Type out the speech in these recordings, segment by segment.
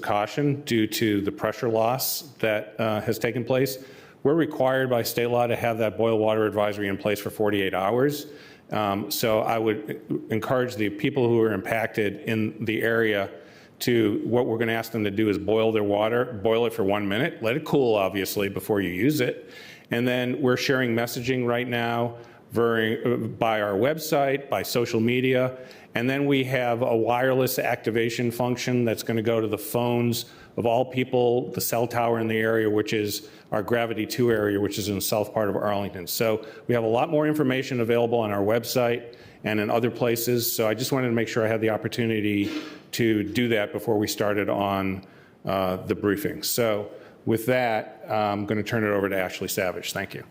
caution due to the pressure loss that has taken place. We're required by state law to have that boil water advisory in place for 48 hours. So I would encourage the people who are impacted in the area to, what we're going to ask them to do is boil their water, boil it for 1 minute, let it cool obviously before you use it. And then we're sharing messaging right now by our website, by social media. And then we have a wireless activation function that's going to go to the phones of all people, the cell tower in the area, which is our Gravity 2 area, which is in the south part of Arlington. So we have a lot more information available on our website and in other places. So I just wanted to make sure I had the opportunity to do that before we started on the briefing. So with that, I'm going to turn it over to Ashley Savage. Thank you.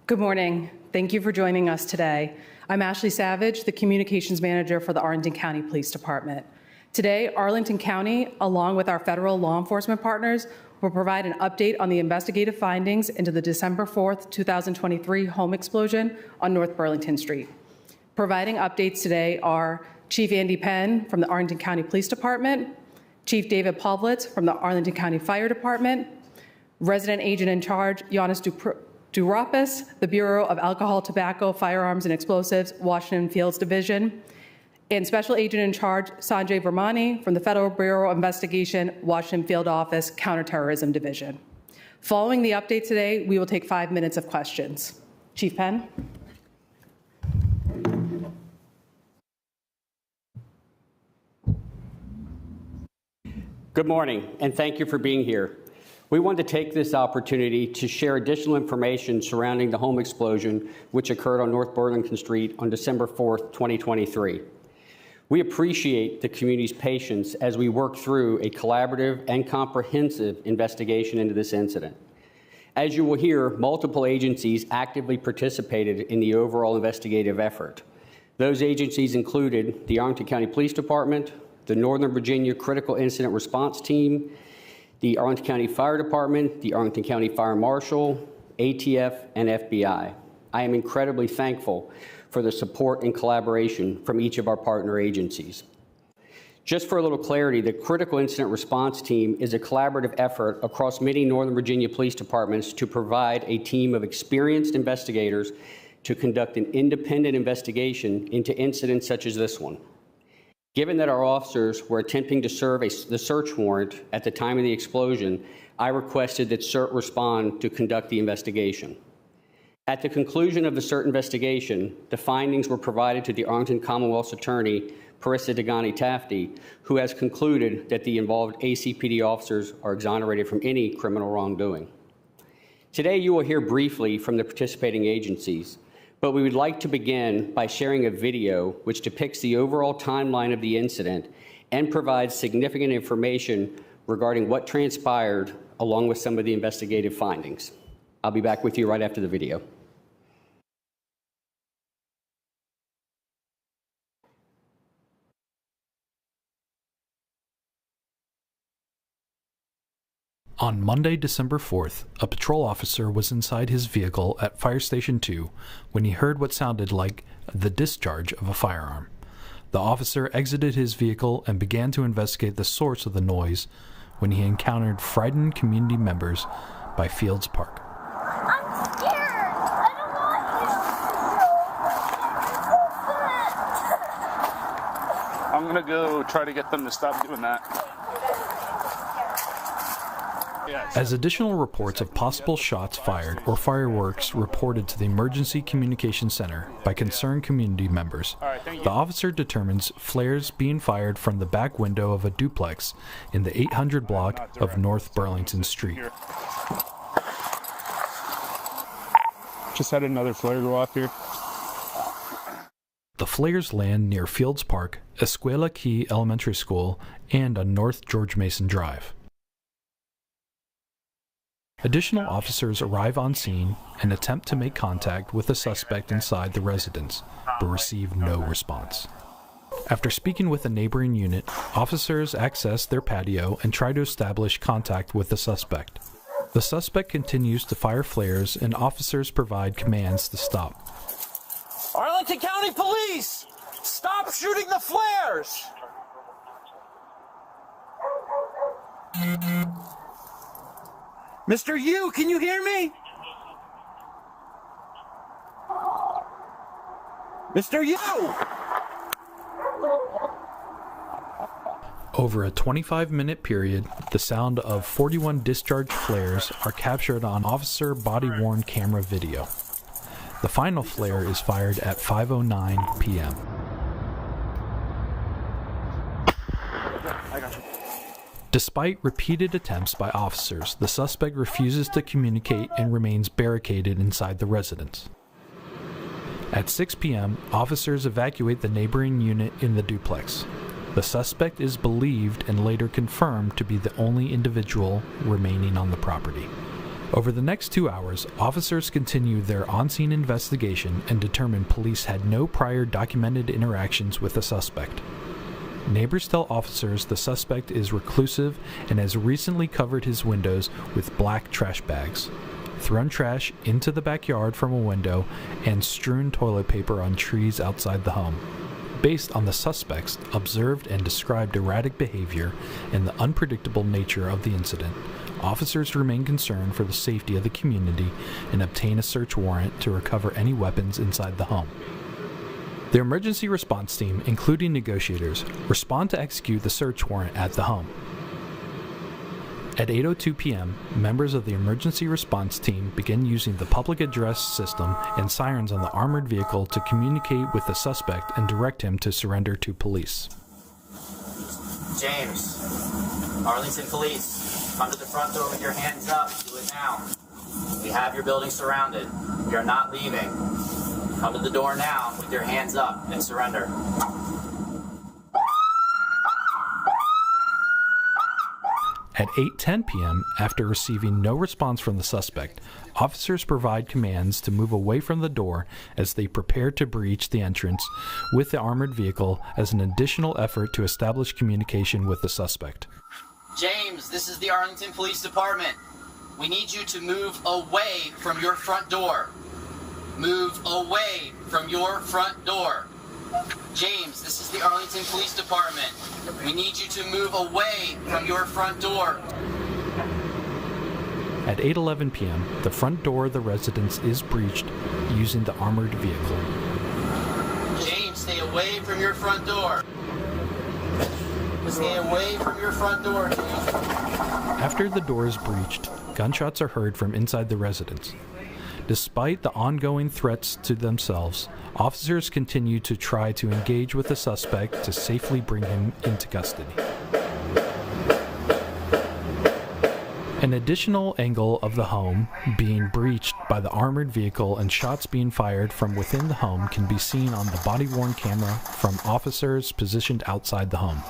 Good morning. Thank you for joining us today. I'm Ashley Savage, the Communications Manager for the Arlington County Police Department. Today, Arlington County, along with our federal law enforcement partners, will provide an update on the investigative findings into the December 4th, 2023 home explosion on North Burlington Street. Providing updates today are Chief Andy Penn from the Arlington County Police Department, Chief David Pavlitz from the Arlington County Fire Department, Resident Agent in Charge Giannis Duropis, the Bureau of Alcohol, Tobacco, Firearms, and Explosives, Washington Fields Division, and Special Agent in Charge Sanjay Vermani from the Federal Bureau of Investigation, Washington Field Office, Counterterrorism Division. Following the update today, we will take 5 minutes of questions. Chief Penn. Good morning, and thank you for being here. We wanted to take this opportunity to share additional information surrounding the home explosion which occurred on North Burlington Street on December 4th, 2023. We appreciate the community's patience as we work through a collaborative and comprehensive investigation into this incident. As you will hear, multiple agencies actively participated in the overall investigative effort. Those agencies included the Arlington County Police Department, the Northern Virginia Critical Incident Response Team, the Arlington County Fire Department, the Arlington County Fire Marshal, ATF, and FBI. I am incredibly thankful for the support and collaboration from each of our partner agencies. Just for a little clarity, the Critical Incident Response Team is a collaborative effort across many Northern Virginia police departments to provide a team of experienced investigators to conduct an independent investigation into incidents such as this one. Given that our officers were attempting to serve the search warrant at the time of the explosion, I requested that CERT respond to conduct the investigation. At the conclusion of the CERT investigation, the findings were provided to the Arlington Commonwealth's Attorney, Parissa Degani-Tafti, who has concluded that the involved ACPD officers are exonerated from any criminal wrongdoing. Today, you will hear briefly from the participating agencies, but we would like to begin by sharing a video which depicts the overall timeline of the incident and provides significant information regarding what transpired along with some of the investigative findings. I'll be back with you right after the video. On Monday, December 4th, a patrol officer was inside his vehicle at Fire Station 2 when he heard what sounded like the discharge of a firearm. The officer exited his vehicle and began to investigate the source of the noise when he encountered frightened community members by Fields Park. I'm scared! I don't want you! I'm gonna go try to get them to stop doing that. As additional reports of possible shots fired or fireworks reported to the Emergency Communication Center by concerned community members, the officer determines flares being fired from the back window of a duplex in the 800 block of North Burlington Street. Just had another flare go off here. The flares land near Fields Park, Escuela Key Elementary School, and on North George Mason Drive. Additional officers arrive on scene and attempt to make contact with the suspect inside the residence, but receive no response. After speaking with a neighboring unit, officers access their patio and try to establish contact with the suspect. The suspect continues to fire flares, and officers provide commands to stop. Arlington County Police, stop shooting the flares! Mr. Yu, can you hear me? Mr. Yu! Over a 25-minute period, the sound of 41 discharged flares are captured on officer body-worn camera video. The final flare is fired at 5:09 p.m. Despite repeated attempts by officers, the suspect refuses to communicate and remains barricaded inside the residence. At 6 p.m., officers evacuate the neighboring unit in the duplex. The suspect is believed and later confirmed to be the only individual remaining on the property. Over the next 2 hours, officers continue their on-scene investigation and determine police had no prior documented interactions with the suspect. Neighbors tell officers the suspect is reclusive and has recently covered his windows with black trash bags, thrown trash into the backyard from a window, and strewn toilet paper on trees outside the home. Based on the suspect's observed and described erratic behavior and the unpredictable nature of the incident, officers remain concerned for the safety of the community and obtain a search warrant to recover any weapons inside the home. The emergency response team, including negotiators, respond to execute the search warrant at the home. At 8:02 p.m., members of the emergency response team begin using the public address system and sirens on the armored vehicle to communicate with the suspect and direct him to surrender to police. James, Arlington Police, come to the front door with your hands up. Do it now. We have your building surrounded. We are not leaving. Come to the door now with your hands up and surrender. At 8:10 p.m., after receiving no response from the suspect, officers provide commands to move away from the door as they prepare to breach the entrance with the armored vehicle as an additional effort to establish communication with the suspect. James, this is the Arlington Police Department. We need you to move away from your front door. Move away from your front door. James, this is the Arlington Police Department. We need you to move away from your front door. At 8:11 p.m., the front door of the residence is breached using the armored vehicle. James, stay away from your front door. Stay away from your front door, James. After the door is breached, gunshots are heard from inside the residence. Despite the ongoing threats to themselves, officers continue to try to engage with the suspect to safely bring him into custody. An additional angle of the home being breached by the armored vehicle and shots being fired from within the home can be seen on the body-worn camera from officers positioned outside the home.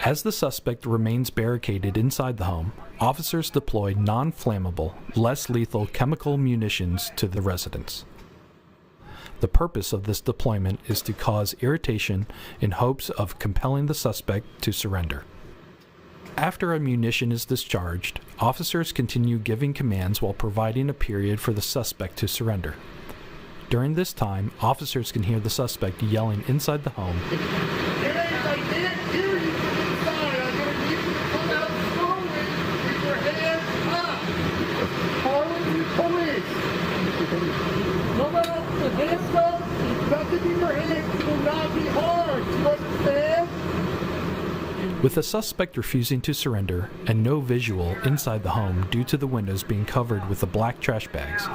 As the suspect remains barricaded inside the home, officers deploy non-flammable, less lethal chemical munitions to the residence. The purpose of this deployment is to cause irritation in hopes of compelling the suspect to surrender. After a munition is discharged, officers continue giving commands while providing a period for the suspect to surrender. During this time, officers can hear the suspect yelling inside the home, with the suspect refusing to surrender and no visual inside the home due to the windows being covered with the black trash bags.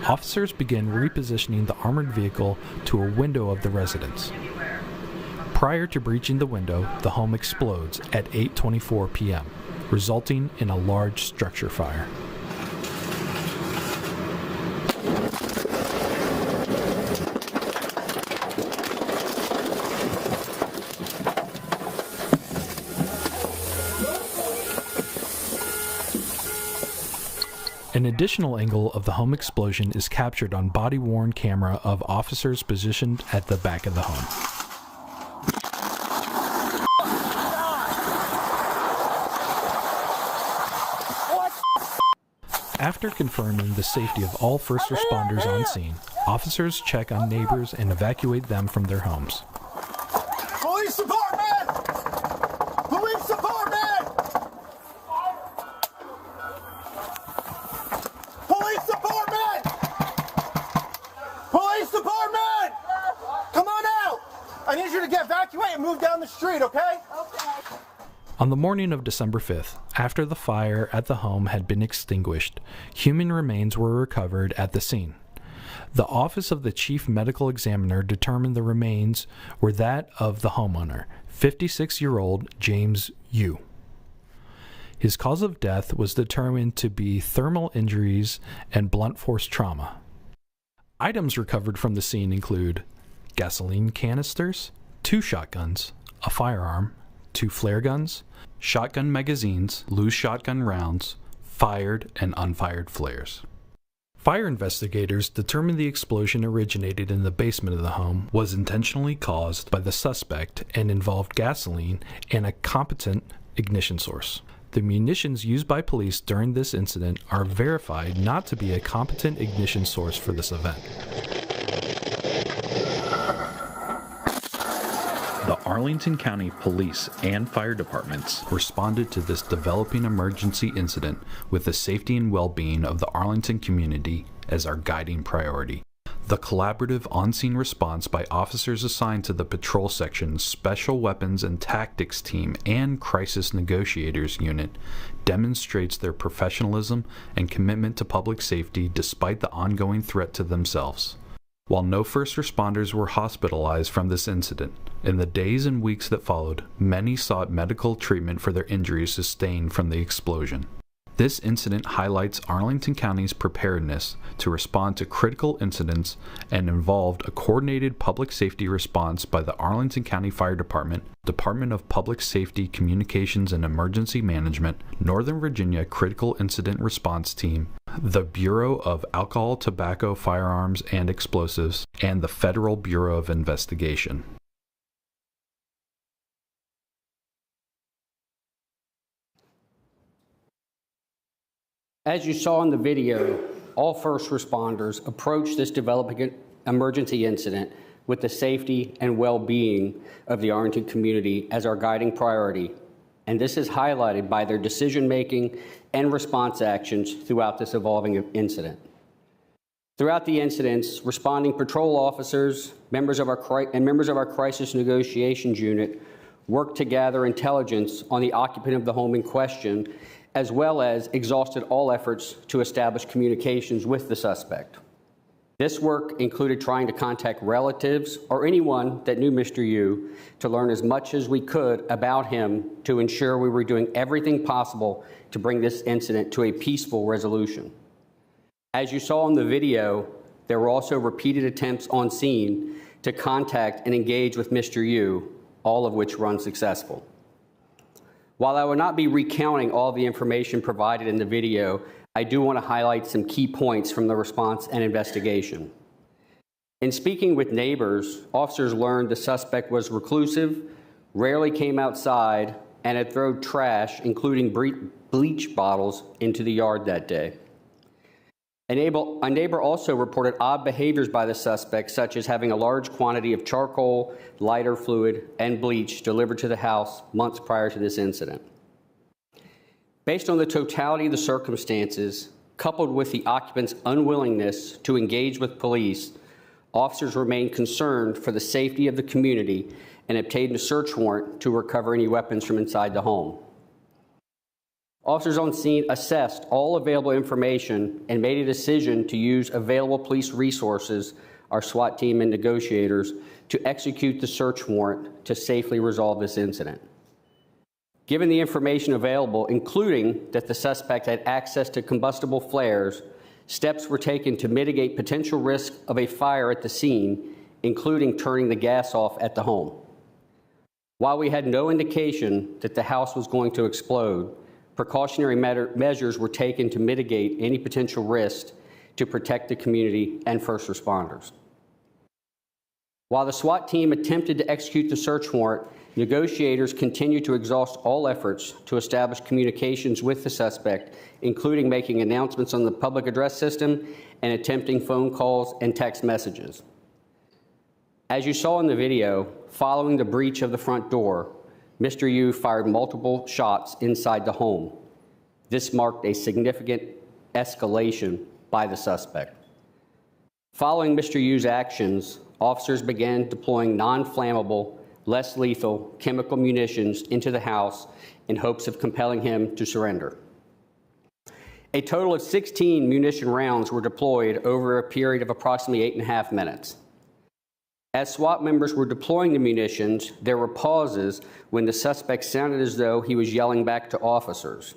Officers begin repositioning the armored vehicle to a window of the residence. Prior to breaching the window, the home explodes at 8:24 p.m., resulting in a large structure fire. An additional angle of the home explosion is captured on body-worn camera of officers positioned at the back of the home. After confirming the safety of all first responders on scene, officers check on neighbors and evacuate them from their homes. Police department! Police department! Police department! Police department! Come on out! I need you to get evacuated and move down the street, okay? On the morning of December 5th, after the fire at the home had been extinguished, human remains were recovered at the scene. The Office of the Chief Medical Examiner determined the remains were that of the homeowner, 56-year-old James Yu. His cause of death was determined to be thermal injuries and blunt force trauma. Items recovered from the scene include gasoline canisters, 2 shotguns, a firearm, 2 flare guns, shotgun magazines, loose shotgun rounds, fired and unfired flares. Fire investigators determined the explosion originated in the basement of the home, was intentionally caused by the suspect, and involved gasoline and a competent ignition source. The munitions used by police during this incident are verified not to be a competent ignition source for this event. The Arlington County Police and Fire Departments Responded to this developing emergency incident with the safety and well-being of the Arlington community as our guiding priority. The collaborative on-scene response by officers assigned to the Patrol Section's Special Weapons and Tactics Team and Crisis Negotiators Unit demonstrates their professionalism and commitment to public safety despite the ongoing threat to themselves. While no first responders were hospitalized from this incident, in the days and weeks that followed, many sought medical treatment for their injuries sustained from the explosion. This incident highlights Arlington County's preparedness to respond to critical incidents and involved a coordinated public safety response by the Arlington County Fire Department, Department of Public Safety, Communications and Emergency Management, Northern Virginia Critical Incident Response Team, the Bureau of Alcohol, Tobacco, Firearms, and Explosives, and the Federal Bureau of Investigation. As you saw in the video, all first responders approached this developing emergency incident with the safety and well-being of the Arlington community as our guiding priority, and this is highlighted by their decision-making and response actions throughout this evolving incident. Throughout the incidents, responding patrol officers, members of our crisis negotiations unit worked to gather intelligence on the occupant of the home in question, as well as exhausted all efforts to establish communications with the suspect. This work included trying to contact relatives or anyone that knew Mr. Yu to learn as much as we could about him to ensure we were doing everything possible to bring this incident to a peaceful resolution. As you saw in the video, there were also repeated attempts on scene to contact and engage with Mr. Yu, all of which were unsuccessful. While I will not be recounting all the information provided in the video, I do want to highlight some key points from the response and investigation. In speaking with neighbors, officers learned the suspect was reclusive, rarely came outside, and had thrown trash, including bleach bottles, into the yard that day. A neighbor also reported odd behaviors by the suspect, such as having a large quantity of charcoal, lighter fluid, and bleach delivered to the house months prior to this incident. Based on the totality of the circumstances, coupled with the occupant's unwillingness to engage with police, officers remained concerned for the safety of the community and obtained a search warrant to recover any weapons from inside the home. Officers on scene assessed all available information and made a decision to use available police resources, our SWAT team and negotiators, to execute the search warrant to safely resolve this incident. Given the information available, including that the suspect had access to combustible flares, steps were taken to mitigate potential risk of a fire at the scene, including turning the gas off at the home. While we had no indication that the house was going to explode, Precautionary measures were taken to mitigate any potential risk to protect the community and first responders. While the SWAT team attempted to execute the search warrant, negotiators continued to exhaust all efforts to establish communications with the suspect, including making announcements on the public address system and attempting phone calls and text messages. As you saw in the video, following the breach of the front door, Mr. Yu fired multiple shots inside the home. This marked a significant escalation by the suspect. Following Mr. Yu's actions, officers began deploying non-flammable, less lethal chemical munitions into the house in hopes of compelling him to surrender. A total of 16 munition rounds were deployed over a period of approximately 8.5 minutes. As SWAT members were deploying the munitions, there were pauses when the suspect sounded as though he was yelling back to officers.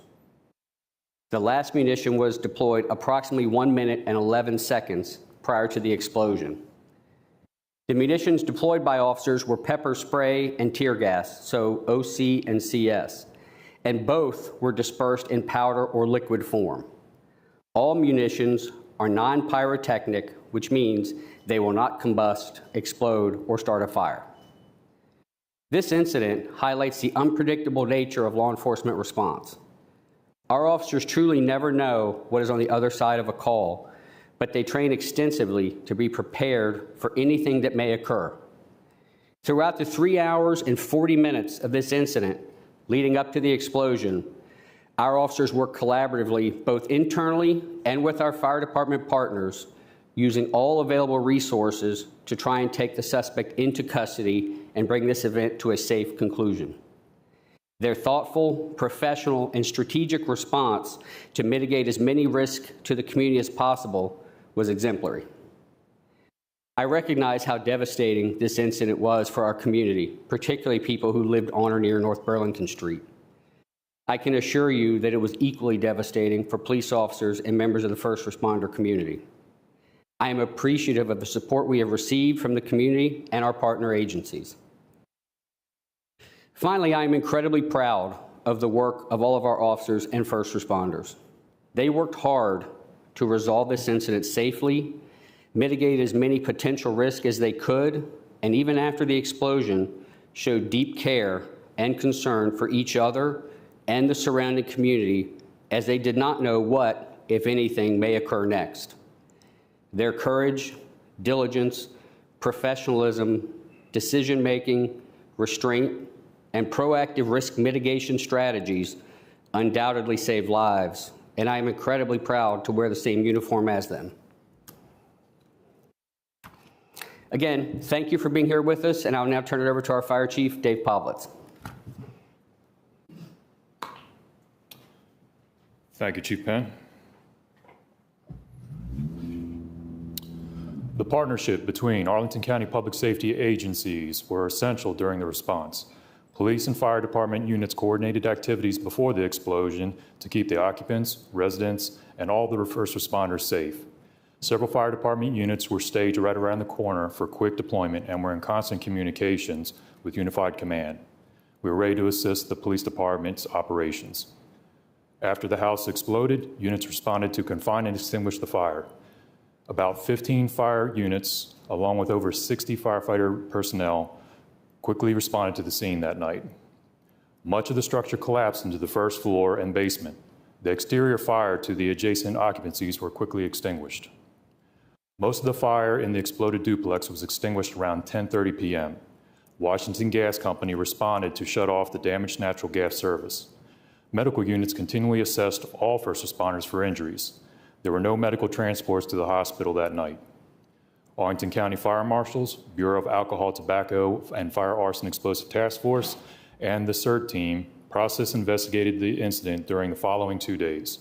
The last munition was deployed approximately 1 minute and 11 seconds prior to the explosion. The munitions deployed by officers were pepper spray and tear gas, so OC and CS, and both were dispersed in powder or liquid form. All munitions are non-pyrotechnic, which means they will not combust, explode, or start a fire. This incident highlights the unpredictable nature of law enforcement response. Our officers truly never know what is on the other side of a call, but they train extensively to be prepared for anything that may occur. Throughout the 3 hours and 40 minutes of this incident leading up to the explosion, our officers worked collaboratively both internally and with our fire department partners, using all available resources to try and take the suspect into custody and bring this event to a safe conclusion. Their thoughtful, professional, and strategic response to mitigate as many risks to the community as possible was exemplary. I recognize how devastating this incident was for our community, particularly people who lived on or near North Burlington Street. I can assure you that it was equally devastating for police officers and members of the first responder community. I am appreciative of the support we have received from the community and our partner agencies. Finally, I am incredibly proud of the work of all of our officers and first responders. They worked hard to resolve this incident safely, mitigate as many potential risks as they could, and even after the explosion, showed deep care and concern for each other and the surrounding community, as they did not know what, if anything, may occur next. Their courage, diligence, professionalism, decision-making, restraint, and proactive risk mitigation strategies undoubtedly saved lives, and I am incredibly proud to wear the same uniform as them. Again, thank you for being here with us, and I'll now turn it over to our Fire Chief, Dave Povlitz. Thank you, Chief Penn. The partnership between Arlington County Public Safety agencies were essential during the response. Police and fire department units coordinated activities before the explosion to keep the occupants, residents, and all the first responders safe. Several fire department units were staged right around the corner for quick deployment and were in constant communications with Unified Command. We were ready to assist the police department's operations. After the house exploded, units responded to confine and extinguish the fire. About 15 fire units, along with over 60 firefighter personnel, quickly responded to the scene that night. Much of the structure collapsed into the first floor and basement. The exterior fire to the adjacent occupancies were quickly extinguished. Most of the fire in the exploded duplex was extinguished around 10:30 p.m. Washington Gas Company responded to shut off the damaged natural gas service. Medical units continually assessed all first responders for injuries. There were no medical transports to the hospital that night. Arlington County Fire Marshals, Bureau of Alcohol, Tobacco, and Fire Arson Explosive Task Force, and the CERT team processed and investigated the incident during the following 2 days.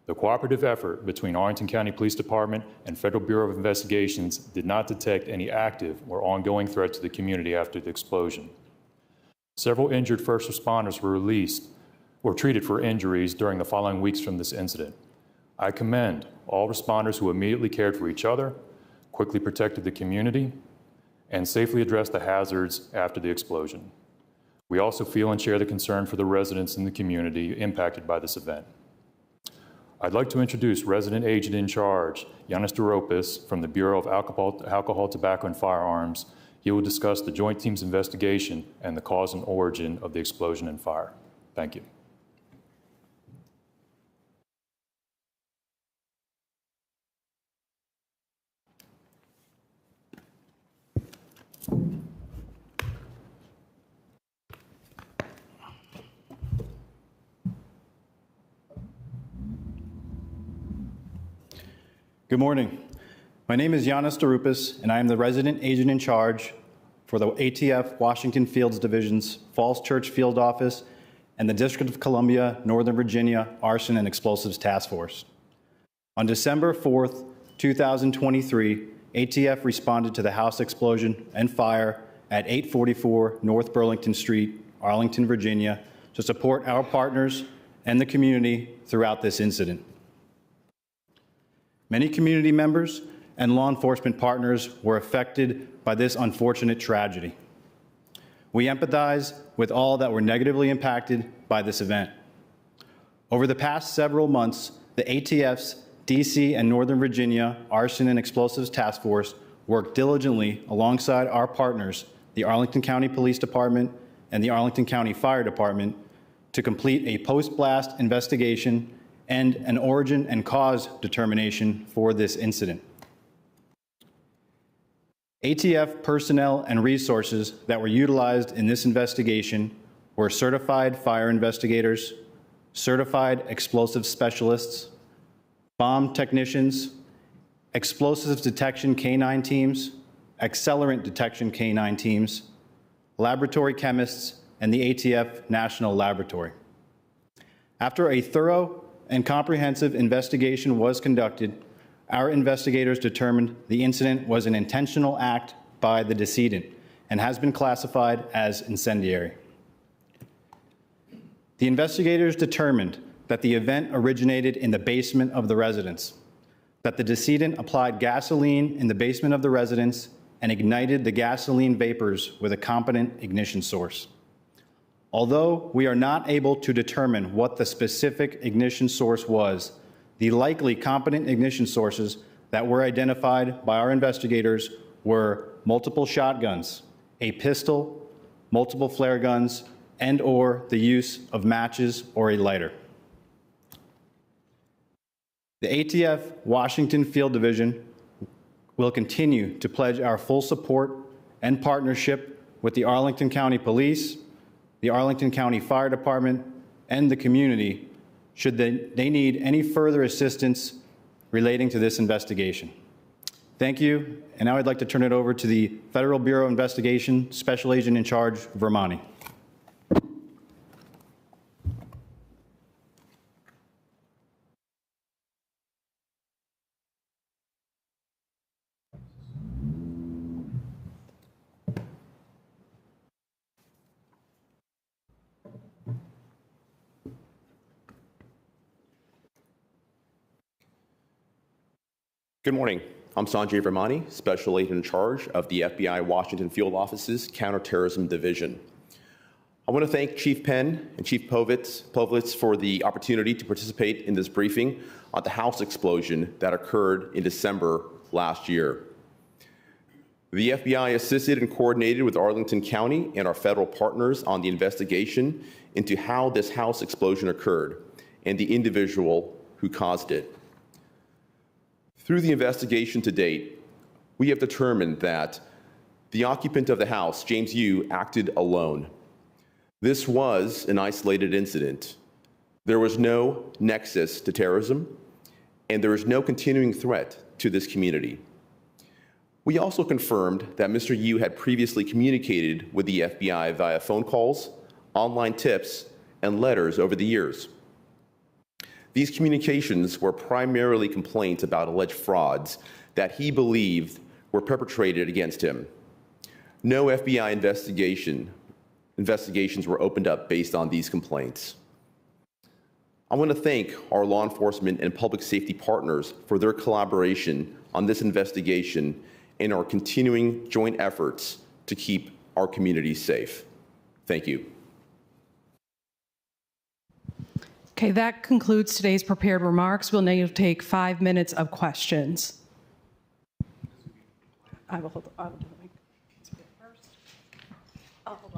The cooperative effort between Arlington County Police Department and Federal Bureau of Investigations did not detect any active or ongoing threat to the community after the explosion. Several injured first responders were treated for injuries during the following weeks from this incident. I commend all responders who immediately cared for each other, quickly protected the community, and safely addressed the hazards after the explosion. We also feel and share the concern for the residents in the community impacted by this event. I'd like to introduce Resident Agent in Charge, Yanis Doropis from the Bureau of Alcohol, Tobacco, and Firearms. He will discuss the Joint Team's investigation and the cause and origin of the explosion and fire. Thank you. Good morning. My name is Yanis Doropis, and I am the resident agent in charge for the ATF Washington Fields Division's Falls Church Field Office and the District of Columbia, Northern Virginia Arson and Explosives Task Force. On December 4th, 2023, ATF responded to the house explosion and fire at 844 North Burlington Street, Arlington, Virginia, to support our partners and the community throughout this incident. Many community members and law enforcement partners were affected by this unfortunate tragedy. We empathize with all that were negatively impacted by this event. Over the past several months, the ATF's DC and Northern Virginia Arson and Explosives Task Force worked diligently alongside our partners, the Arlington County Police Department and the Arlington County Fire Department, to complete a post-blast investigation and an origin and cause determination for this incident. ATF personnel and resources that were utilized in this investigation were certified fire investigators, certified explosive specialists, bomb technicians, explosives detection K-9 teams, accelerant detection K-9 teams, laboratory chemists, and the ATF National Laboratory. After a thorough and comprehensive investigation was conducted, our investigators determined the incident was an intentional act by the decedent and has been classified as incendiary. The investigators determined that the event originated in the basement of the residence, that the decedent applied gasoline in the basement of the residence and ignited the gasoline vapors with a competent ignition source. Although we are not able to determine what the specific ignition source was, the likely competent ignition sources that were identified by our investigators were multiple shotguns, a pistol, multiple flare guns, and/or the use of matches or a lighter. The ATF Washington Field Division will continue to pledge our full support and partnership with the Arlington County Police, the Arlington County Fire Department, and the community should they need any further assistance relating to this investigation. Thank you, and now I'd like to turn it over to the Federal Bureau of Investigation Special Agent in Charge, Vermani. Good morning. I'm Sanjay Vermani, Special Agent in Charge of the FBI Washington Field Office's Counterterrorism Division. I want to thank Chief Penn and Chief Povlitz for the opportunity to participate in this briefing on the house explosion that occurred in December last year. The FBI assisted and coordinated with Arlington County and our federal partners on the investigation into how this house explosion occurred and the individual who caused it. Through the investigation to date, we have determined that the occupant of the house, James Yu, acted alone. This was an isolated incident. There was no nexus to terrorism, and there is no continuing threat to this community. We also confirmed that Mr. Yu had previously communicated with the FBI via phone calls, online tips, and letters over the years. These communications were primarily complaints about alleged frauds that he believed were perpetrated against him. No FBI investigations were opened up based on these complaints. I want to thank our law enforcement and public safety partners for their collaboration on this investigation and our continuing joint efforts to keep our communities safe. Thank you. Okay, that concludes today's prepared remarks. We'll now take 5 minutes of questions. I will do the mic.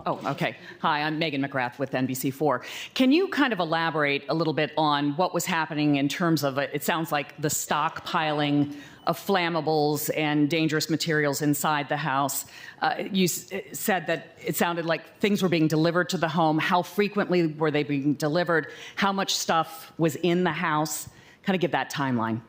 Oh, okay. Hi, I'm Megan McGrath with NBC4. Can you kind of elaborate a little bit on what was happening in terms of, it sounds like the stockpiling of flammables and dangerous materials inside the house? You said that it sounded like things were being delivered to the home. How frequently were they being delivered? How much stuff was in the house? Kind of give that timeline.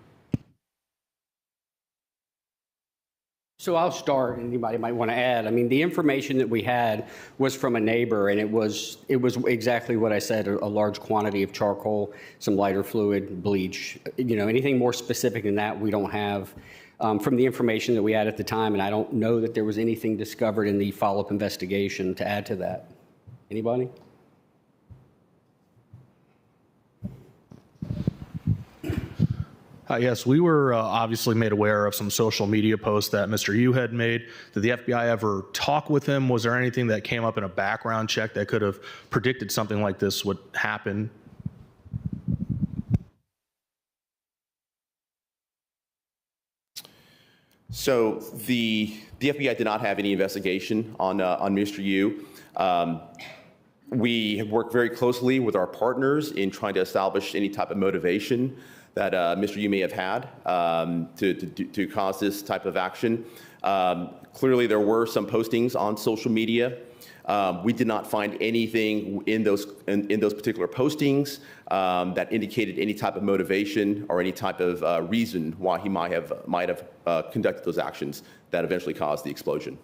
So I'll start, anybody might want to add. I mean, the information that we had was from a neighbor, and it was exactly what I said, a large quantity of charcoal, some lighter fluid, bleach. You know, anything more specific than that we don't have from the information that we had at the time, and I don't know that there was anything discovered in the follow-up investigation to add to that. Anybody? Yes, we were obviously made aware of some social media posts that Mr. Yu had made. Did the FBI ever talk with him? Was there anything that came up in a background check that could have predicted something like this would happen? So the FBI did not have any investigation on Mr. Yu. We have worked very closely with our partners in trying to establish any type of motivation that Mr. Yu may have had to cause this type of action. Clearly, there were some postings on social media. We did not find anything in those particular postings that indicated any type of motivation or any type of reason why he might have conducted those actions that eventually caused the explosion.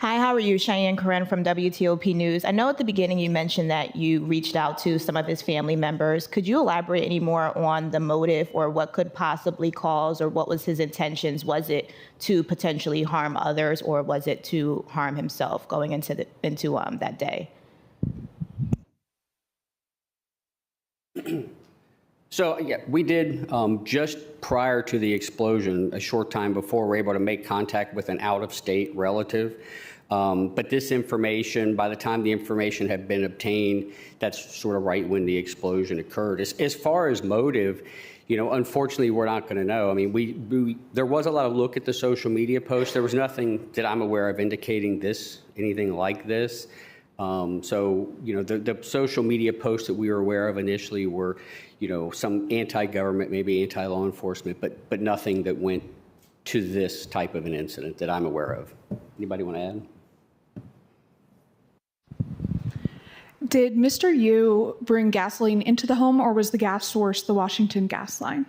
Hi, how are you? Cheyenne Corinne from WTOP News. I know at the beginning you mentioned that you reached out to some of his family members. Could you elaborate any more on the motive or what could possibly cause or what was his intentions? Was it to potentially harm others or was it to harm himself going into that day? So, yeah, we did just prior to the explosion, a short time before, we were able to make contact with an out-of-state relative. But this information, by the time the information had been obtained, that's sort of right when the explosion occurred. As far as motive, you know, unfortunately, we're not going to know. I mean, there was a lot of look at the social media posts. There was nothing that I'm aware of indicating anything like this. So, you know, the social media posts that we were aware of initially were, you know, some anti-government, maybe anti-law enforcement, but nothing that went to this type of an incident that I'm aware of. Anybody want to add? Did Mr. Yu bring gasoline into the home, or was the gas source the Washington gas line?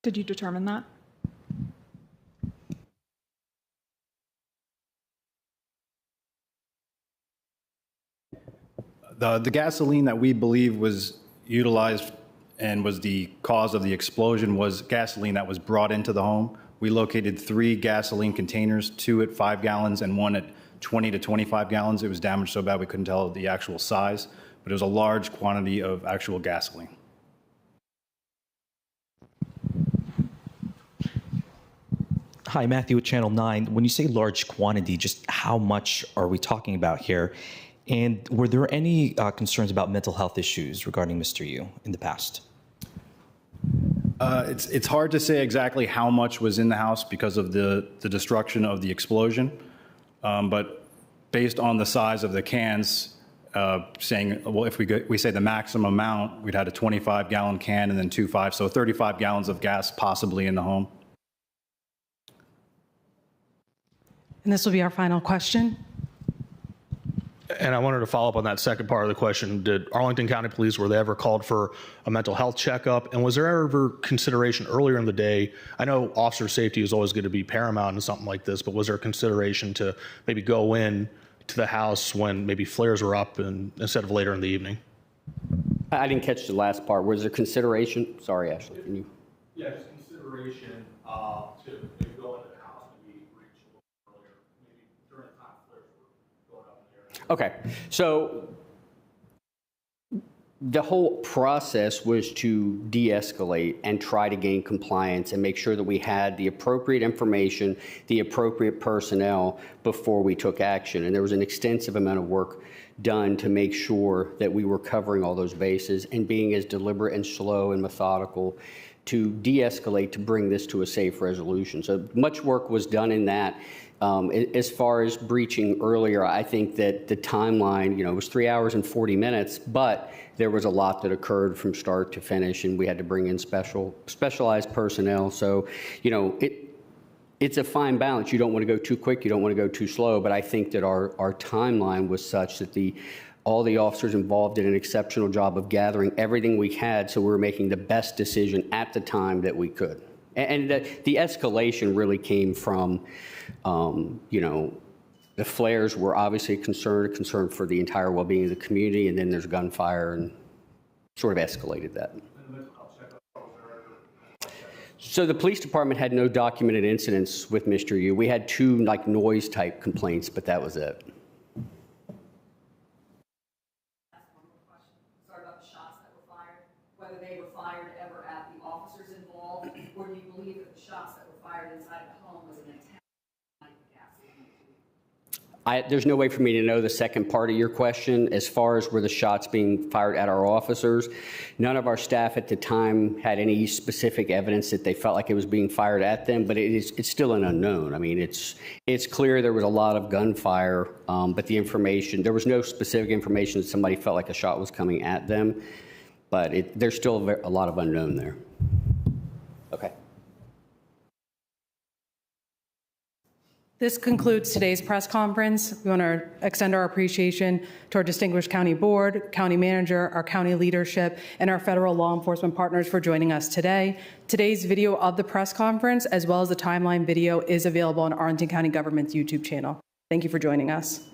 Did you determine that? The gasoline that we believe was utilized and was the cause of the explosion was gasoline that was brought into the home. We located 3 gasoline containers, 2 at 5 gallons and 1 at 20 to 25 gallons. It was damaged so bad we couldn't tell the actual size, but it was a large quantity of actual gasoline. Hi, Matthew with Channel 9. When you say large quantity, just how much are we talking about here? And were there any concerns about mental health issues regarding Mr. Yu in the past? It's hard to say exactly how much was in the house because of the destruction of the explosion. But based on the size of the cans, saying, well, if we say the maximum amount, we'd had a 25-gallon can and then 2 5, so 35 gallons of gas possibly in the home. And this will be our final question. And I wanted to follow up on that second part of the question. Did Arlington County Police, were they ever called for a mental health checkup? And was there ever consideration earlier in the day? I know officer safety is always going to be paramount in something like this, but was there consideration to maybe go in to the house when maybe flares were up instead of later in the evening? I didn't catch the last part. Was there consideration? Sorry, Ashley. Can you? Yeah, just consideration to maybe go into the house, maybe reach a little earlier, maybe during the time flares were going up in the area. Okay, so The whole process was to de-escalate and try to gain compliance and make sure that we had the appropriate information, the appropriate personnel before we took action. And there was an extensive amount of work done to make sure that we were covering all those bases and being as deliberate and slow and methodical to de-escalate to bring this to a safe resolution. So much work was done in that. As far as breaching earlier, I think that the timeline, it was 3 hours and 40 minutes, but there was a lot that occurred from start to finish, and we had to bring in specialized personnel. So, it's a fine balance. You don't want to go too quick, you don't want to go too slow, but I think that our timeline was such that all the officers involved did an exceptional job of gathering everything we had, so we were making the best decision at the time that we could. And the escalation really came from, the flares were obviously a concern for the entire well-being of the community, and then there's gunfire and sort of escalated that. So the police department had no documented incidents with Mr. Yu. We had 2 noise type complaints, but that was it. Sorry about the shots that were fired, whether they were fired ever at the officers involved, or do you believe that the shots that were fired inside the home was an attack? There's no way for me to know the second part of your question. As far as were the shots being fired at our officers, none of our staff at the time had any specific evidence that they felt like it was being fired at them, but it's still an unknown. I mean, it's clear there was a lot of gunfire, but there was no specific information that somebody felt like a shot was coming at them, but there's still a lot of unknown there. Okay. This concludes today's press conference. We want to extend our appreciation to our distinguished county board, county manager, our county leadership, and our federal law enforcement partners for joining us today. Today's video of the press conference, as well as the timeline video, is available on Arlington County Government's YouTube channel. Thank you for joining us.